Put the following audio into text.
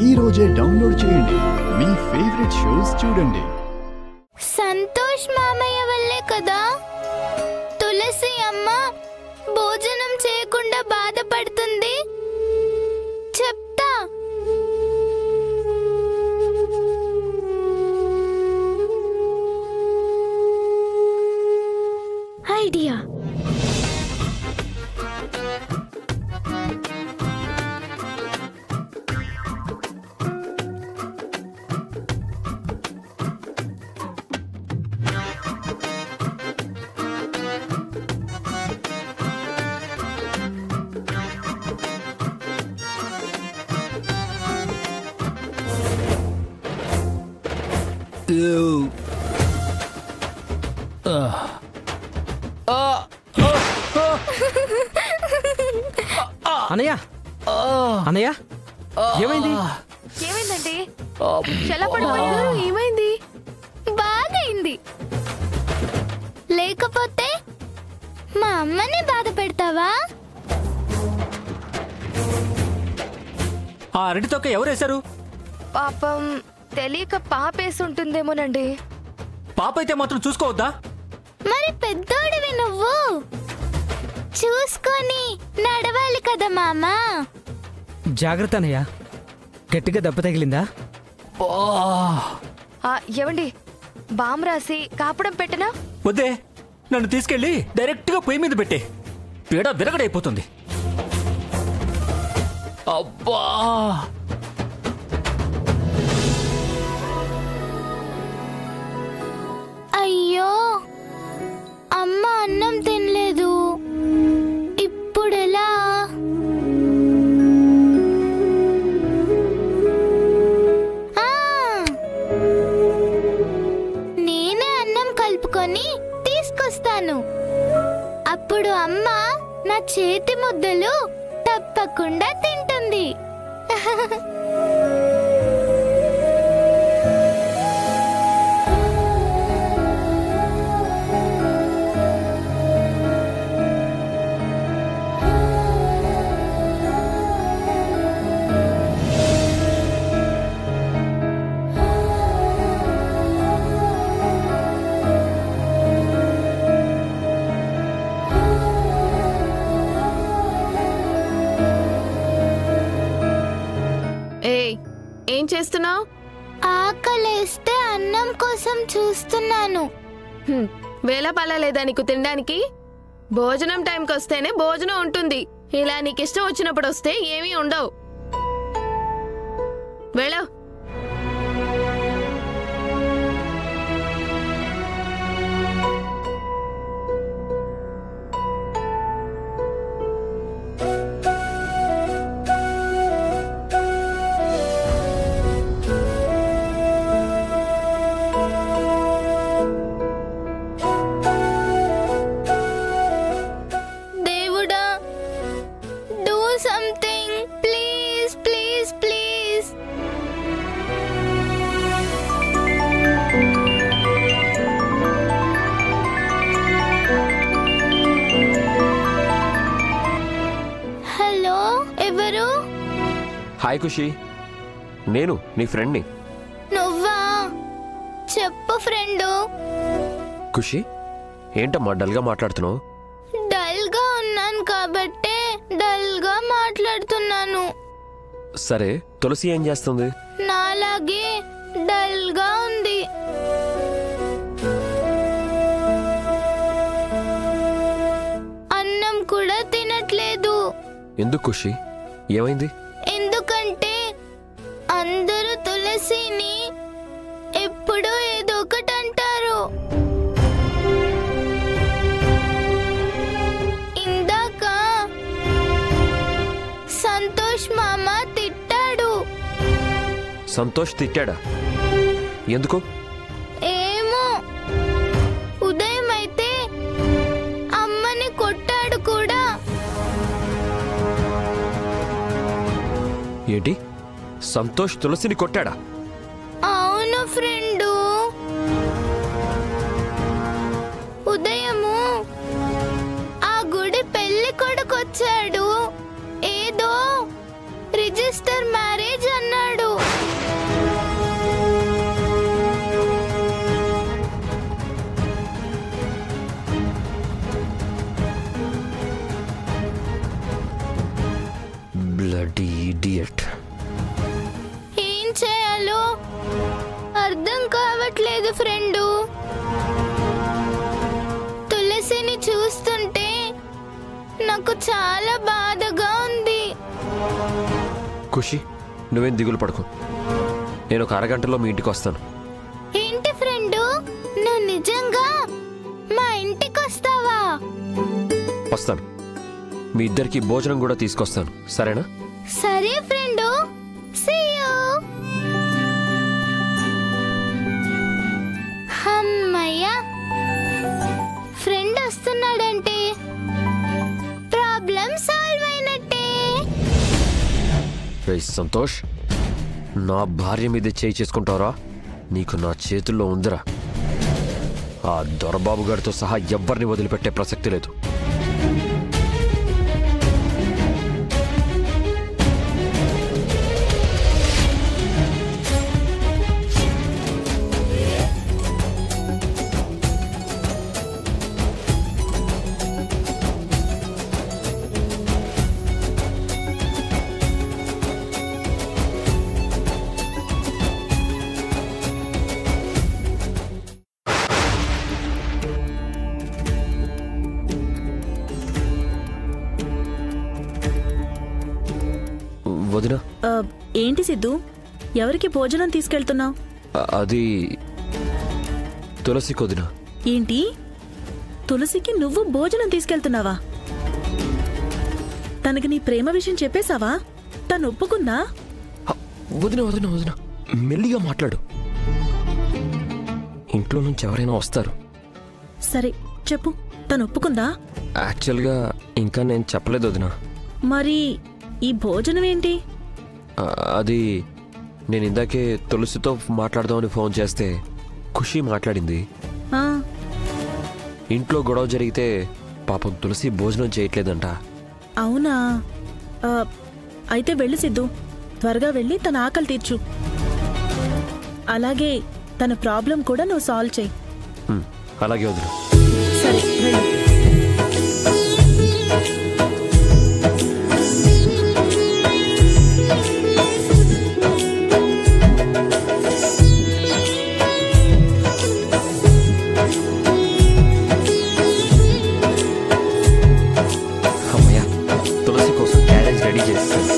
ఈ రోజే డౌన్లోడ్ చేయండి, మీ ఫేవరెట్ షోస్ చూడండి. సంతోష్ మామయ్య వల్లే కదా తులసి అమ్మ భోజనం చేయకుండా బాధపడుతుంది. చెప్తా. ఐడియా. అన్నయ్య అన్నయ్య ఏమైంది? ఏమైందండి? ఎలా పడిపోయారు? ఏమైంది? బాగైంది. లేకపోతే మా అమ్మని బాధ పెడతావా? ఆ అరటి తొక్క ఎవరేశారు? పాపం తెలియక పాపేసి ఉంటుందేమోనండి. పాప అయితే మాత్రం చూసుకోవద్దా? మరి పెద్దోడివి నువ్వు, చూసుకొని నడవాలి కదా మామా. జాగ్రత్త అన్నయ్య, గట్టిగా దెబ్బ తగిలిందా? ఏవండి, బామ్ రాసి కాపడం పెట్టనా? వద్దే, నన్ను తీసుకెళ్ళి డైరెక్ట్ గా పొయ్యి మీద పెట్టే, పీడ విరగడైపోతుంది. అబ్బా, అయ్యో అమ్మ అన్నం తినలేదు, ఇప్పుడెలా? నేనే అన్నం కలుపుకొని తీసుకొస్తాను. అప్పుడు అమ్మ నా చేతి ముద్దలు తప్పకుండా తింటుంది. ఏం చేస్తున్నావు? ఆకలేస్తే అన్నం కోసం చూస్తున్నాను. వేళ పల్లలేదా నీకు తినడానికి? భోజనం టైంకి వస్తేనే భోజనం ఉంటుంది. ఇలా నీకు ఇష్టం వచ్చినప్పుడు వస్తే ఏమీ ఉండవు. వేళ హాయ్ ఖుషి, నేను నీ ఫ్రెండ్ని. నువ్వా? చెప్పు ఫ్రెండు. ఖుషి, ఏంటమ్మా డల్గా మాట్లాడుతున్నావు? డల్గా ఉన్నాను కాబట్టే డల్గా మాట్లాడుతున్నాను. సరే, తులసి ఏం చేస్తుంది? నాలాగే డల్గా ఉంది. అన్నం కూడా తినట్లేదు. ఎందుకు ఖుషి, ఏమైంది? ఎందుకంటే అందరూ తులసిని ఎప్పుడూ ఏదో ఒకటి అంటారు. ఇందాక సంతోష్ మామ తిట్టాడు. సంతోష్ తిట్టాడా? ఎందుకు? ఏమో, ఉదయం అయితే అమ్మని కొట్టాడు కూడా. ఏంటి, సంతోష్ తులసిని కొట్టాడా? అవును ఫ్రెండు. ఉదయము ఆ గుడి పెళ్లి కొడుకొచ్చాడు. ఏదో రిజిస్టర్ మ్యారేజ్ అన్నాడు. చేయాలో అర్థం కావట్లేదు ఫ్రెండు. తులసిని చూస్తుంటే నాకు చాలా బాధగా ఉంది. ఖుషి, నువ్వేం దిగులు పడకు. నేను ఒక అరగంటలో మీ ఇంటికి వస్తాను. ఏంటి ఫ్రెండు, నువ్వు నిజంగా మా ఇంటికి వస్తావా? వస్తాను. మీ ఇద్దరికి భోజనం కూడా తీసుకొస్తాను, సరేనా? సరే ఫ్రెండు, సీ యూ. అమ్మయ్యా, ఫ్రెండ్ వస్తున్నాడంటే ప్రాబ్లం సాల్వ్ అయినట్టే. రే సంతోష్, నా భార్య మీద చేయి చేసుకుంటావరా? నీకు నా చేతుల్లో ఉందిరా. ఆ దొరబాబు గారితో సహా ఎవ్వరిని వదిలిపెట్టే ప్రసక్తి లేదు. వదినా, ఏంటి సిద్ధు, ఎవరికి భోజనం తీసుకెళ్తున్నావు? అది తులసి కొదినా. ఏంటి, తులసికి నువ్వు భోజనం తీసుకెళ్తున్నావా? తనకి నీ ప్రేమ విషయం చెప్పేశావా? తను ఒప్పుకుందా? వదినా వదినా వదినా, మెల్లిగా మాట్లాడు. ఇంట్లో నుంచి ఎవరైనా వస్తారు. సరే చెప్పు, తను ఒప్పుకుందా? యాక్చువల్గా ఇంకా నేను చెప్పలేదు వదినా. మరి ఈ భోజనం ఏంటి? అది నేను ఇందాకే తులసితో మాట్లాడదామని ఫోన్ చేస్తే ఖుషి మాట్లాడింది. ఆ, ఇంట్లో గొడవ జరిగితే పాపం తులసి భోజనం చేయట్లేదంట. అవునా? అయితే వెళ్ళు సిద్ధు, త్వరగా వెళ్ళి తన ఆకలి తీర్చు. అలాగే తన ప్రాబ్లం కూడా నువ్వు సాల్వ్ చేయి. అలాగే వదినా. సరే వెళ్ళు. అమ్మయ్య, తులసి కోసం క్యారేజ్ రెడీ చేస్తాను.